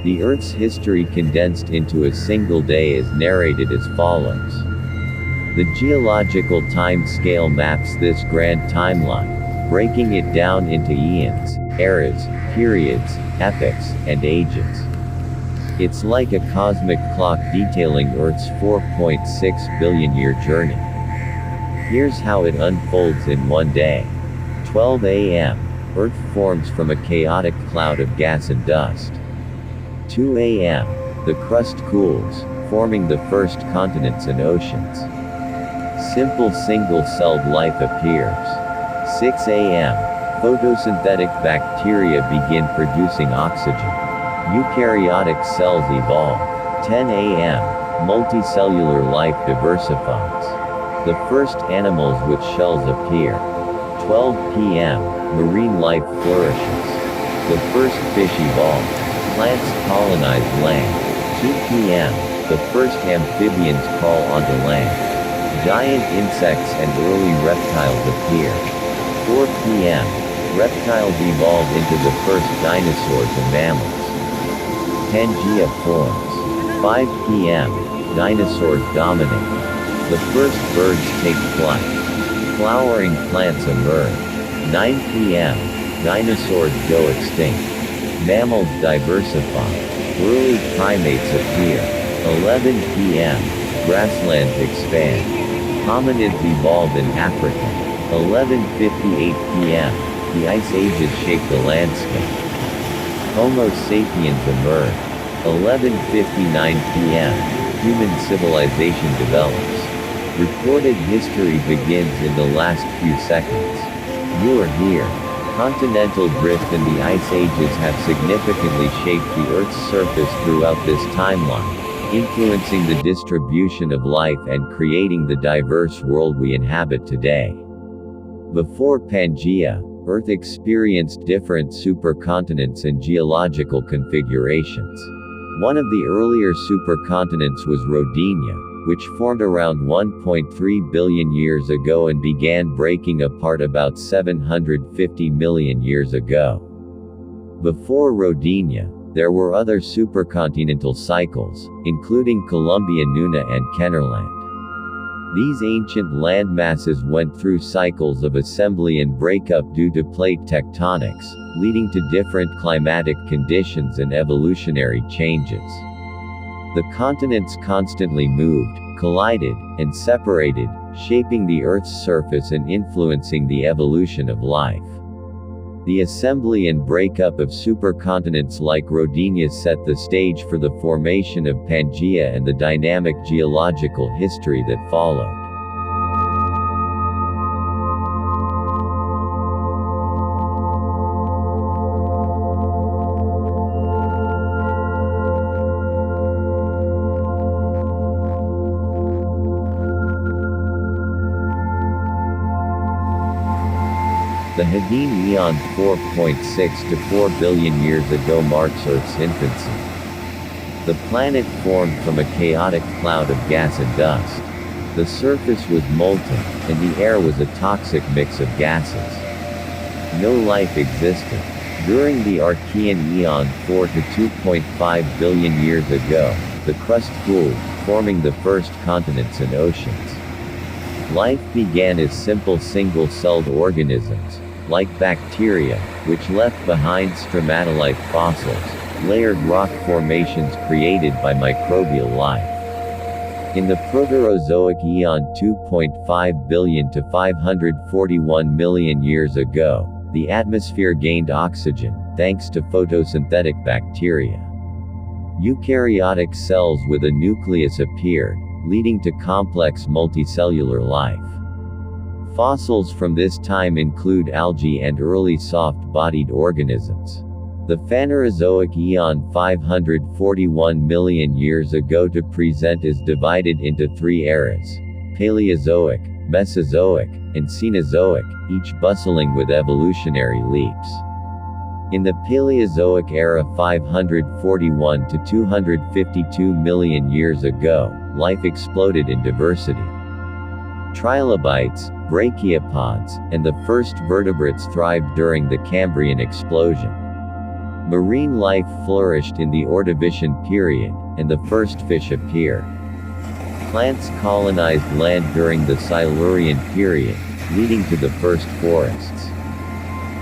The Earth's history condensed into a single day is narrated as follows. The geological time scale maps this grand timeline, breaking it down into eons, eras, periods, epochs, and ages. It's like a cosmic clock detailing Earth's 4.6 billion year journey. Here's how it unfolds in one day. 12 a.m. Earth forms from a chaotic cloud of gas and dust. 2 a.m. The crust cools, forming the first continents and oceans. Simple single-celled life appears. 6 a.m. Photosynthetic bacteria begin producing oxygen. Eukaryotic cells evolve. 10 a.m. Multicellular life diversifies. The first animals with shells appear. 12 p.m. Marine life flourishes. The first fish evolve. Plants colonize land. 2 p.m. The first amphibians crawl onto land. Giant insects and early reptiles appear. 4 p.m. Reptiles evolve into the first dinosaurs and mammals. Pangea forms. 5 p.m. Dinosaurs dominate. The first birds take flight. Flowering plants emerge. 9 p.m. Dinosaurs go extinct. Mammals diversify. Early primates appear. 11 p.m. Grasslands expand. Hominids evolve in Africa. 11:58 p.m. The Ice Ages shape the landscape. Homo sapiens emerge. 11:59 p.m. Human civilization develops. Recorded history begins in the last few seconds. You are here. Continental drift and the ice ages have significantly shaped the Earth's surface throughout this timeline, influencing the distribution of life and creating the diverse world we inhabit today. Before Pangea, Earth experienced different supercontinents and geological configurations. One of the earlier supercontinents was Rodinia, which formed around 1.3 billion years ago and began breaking apart about 750 million years ago. Before Rodinia, there were other supercontinental cycles, including Columbia Nuna and Kennerland. These ancient landmasses went through cycles of assembly and breakup due to plate tectonics, leading to different climatic conditions and evolutionary changes. The continents constantly moved, collided, and separated, shaping the Earth's surface and influencing the evolution of life. The assembly and breakup of supercontinents like Rodinia set the stage for the formation of Pangea and the dynamic geological history that followed. The Hadean Eon 4.6 to 4 billion years ago marks Earth's infancy. The planet formed from a chaotic cloud of gas and dust. The surface was molten, and the air was a toxic mix of gases. No life existed. During the Archean Eon 4 to 2.5 billion years ago, the crust cooled, forming the first continents and oceans. Life began as simple single-celled organisms, like bacteria, which left behind stromatolite fossils, layered rock formations created by microbial life. In the Proterozoic Eon 2.5 billion to 541 million years ago, the atmosphere gained oxygen, thanks to photosynthetic bacteria. Eukaryotic cells with a nucleus appeared, leading to complex multicellular life. Fossils from this time include algae and early soft-bodied organisms. The Phanerozoic Eon 541 million years ago to present is divided into three eras: Paleozoic, Mesozoic, and Cenozoic, each bustling with evolutionary leaps. In the Paleozoic era 541 to 252 million years ago, life exploded in diversity. Trilobites, brachiopods, and the first vertebrates thrived during the Cambrian explosion. Marine life flourished in the Ordovician period, and the first fish appear. Plants colonized land during the Silurian period, leading to the first forests.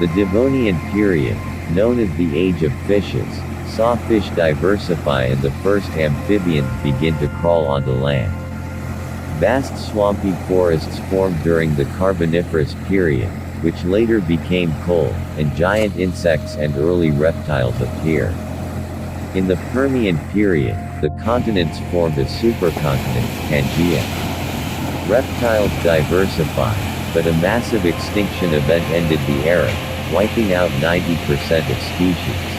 The Devonian period, known as the Age of Fishes, saw fish diversify and the first amphibians begin to crawl onto land. Vast swampy forests formed during the Carboniferous period, which later became coal, and giant insects and early reptiles appear. In the Permian period, the continents formed a supercontinent, Pangaea. Reptiles diversified, but a massive extinction event ended the era, wiping out 90% of species.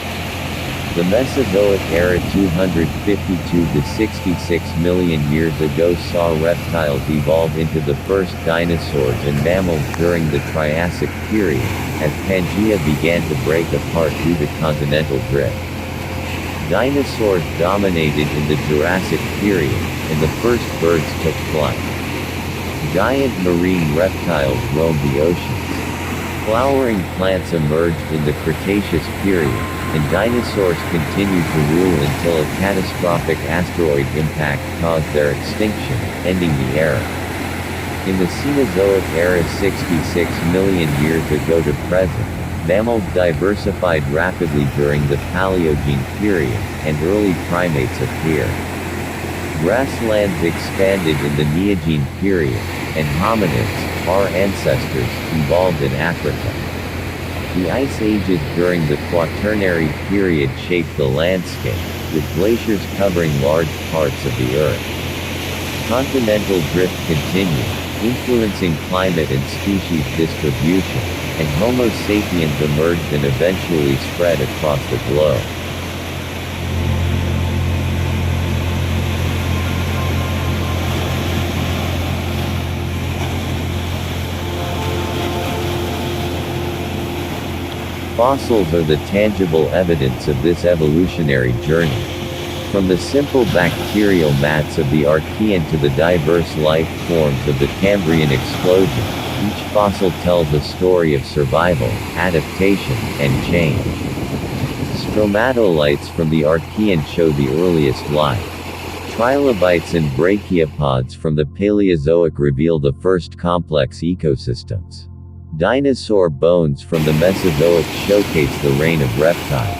The Mesozoic era 252 to 66 million years ago saw reptiles evolve into the first dinosaurs and mammals during the Triassic period, as Pangaea began to break apart due to continental drift. Dinosaurs dominated in the Jurassic period, and the first birds took flight. Giant marine reptiles roamed the oceans. Flowering plants emerged in the Cretaceous period, and dinosaurs continued to rule until a catastrophic asteroid impact caused their extinction, ending the era. In the Cenozoic era 66 million years ago to present, mammals diversified rapidly during the Paleogene period, and early primates appeared. Grasslands expanded in the Neogene period, and hominids, our ancestors, evolved in Africa. The ice ages during the Quaternary period shaped the landscape, with glaciers covering large parts of the Earth. Continental drift continued, influencing climate and species distribution, and Homo sapiens emerged and eventually spread across the globe. Fossils are the tangible evidence of this evolutionary journey. From the simple bacterial mats of the Archean to the diverse life forms of the Cambrian explosion, each fossil tells a story of survival, adaptation, and change. Stromatolites from the Archean show the earliest life. Trilobites and brachiopods from the Paleozoic reveal the first complex ecosystems. Dinosaur bones from the Mesozoic showcase the reign of reptiles.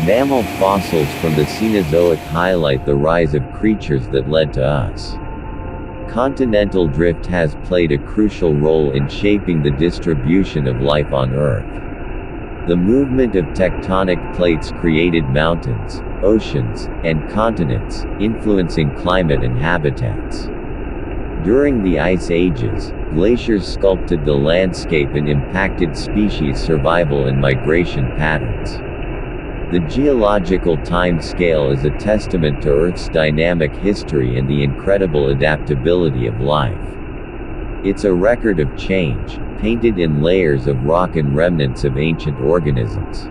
Mammal fossils from the Cenozoic highlight the rise of creatures that led to us. Continental drift has played a crucial role in shaping the distribution of life on Earth. The movement of tectonic plates created mountains, oceans, and continents, influencing climate and habitats. During the ice ages, glaciers sculpted the landscape and impacted species survival and migration patterns. The geological time scale is a testament to Earth's dynamic history and the incredible adaptability of life. It's a record of change, painted in layers of rock and remnants of ancient organisms.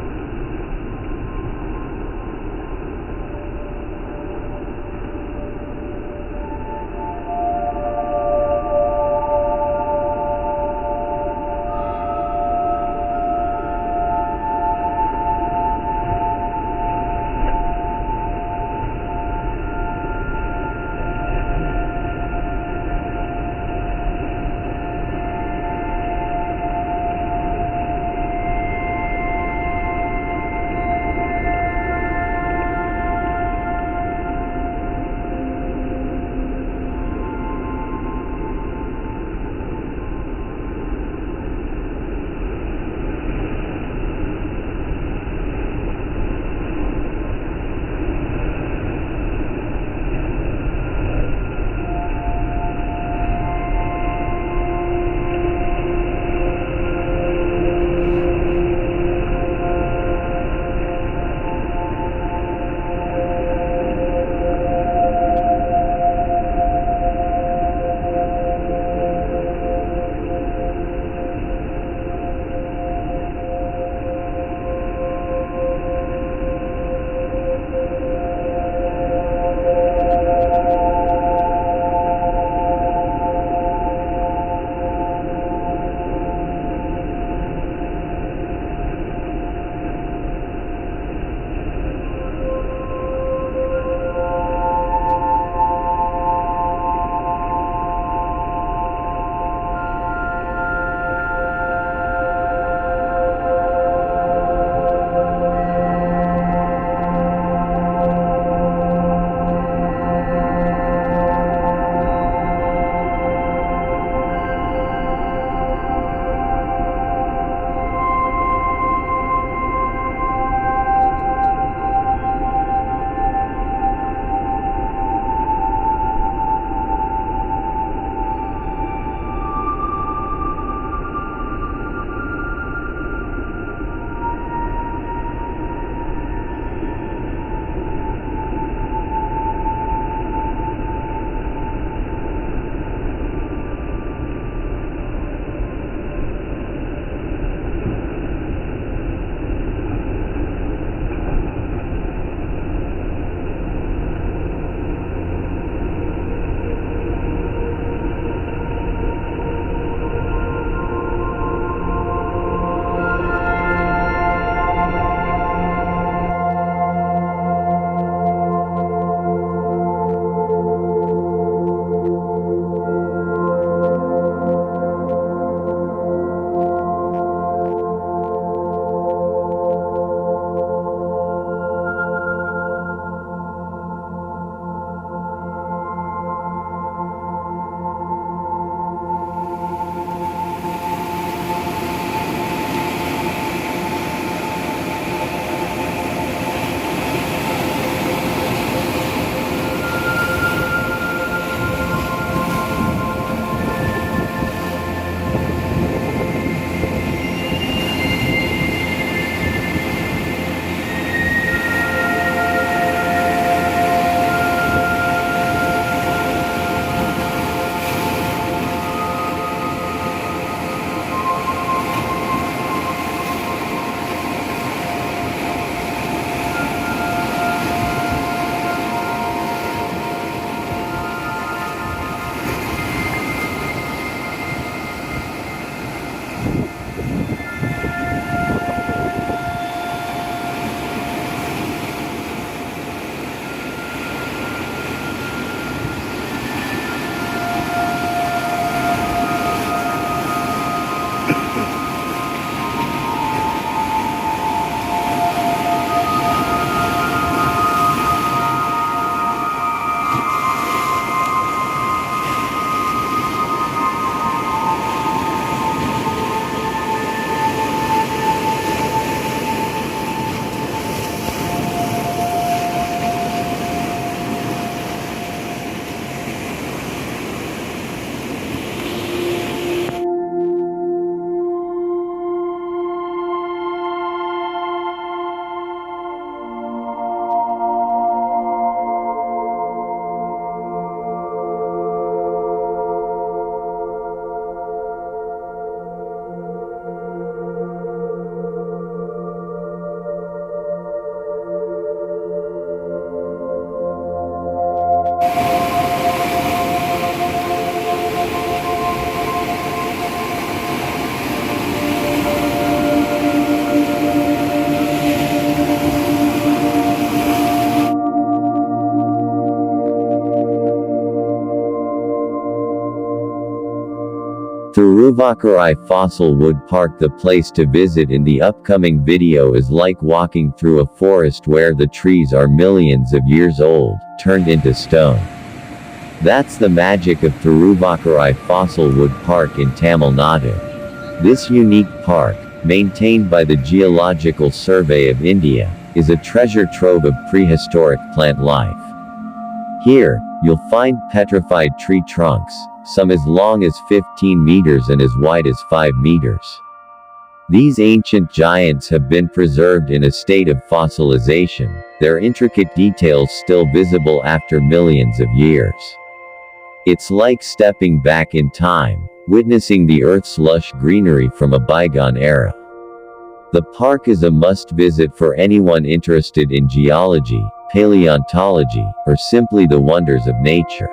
Thiruvakkarai Fossil Wood Park. The place to visit in the upcoming video is like walking through a forest where the trees are millions of years old, turned into stone. That's the magic of Thiruvakkarai Fossil Wood Park in Tamil Nadu. This unique park, maintained by the Geological Survey of India, is a treasure trove of prehistoric plant life. Here, you'll find petrified tree trunks, some as long as 15 meters and as wide as 5 meters. These ancient giants have been preserved in a state of fossilization, their intricate details still visible after millions of years. It's like stepping back in time, witnessing the Earth's lush greenery from a bygone era. The park is a must-visit for anyone interested in geology, paleontology, or simply the wonders of nature.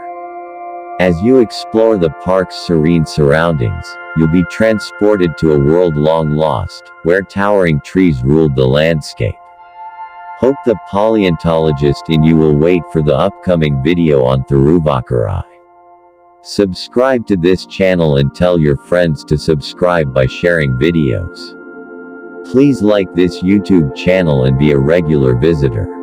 As you explore the park's serene surroundings, you'll be transported to a world long lost, where towering trees ruled the landscape. Hope the paleontologist in you will wait for the upcoming video on Thiruvakkarai. Subscribe to this channel and tell your friends to subscribe by sharing videos. Please like this YouTube channel and be a regular visitor.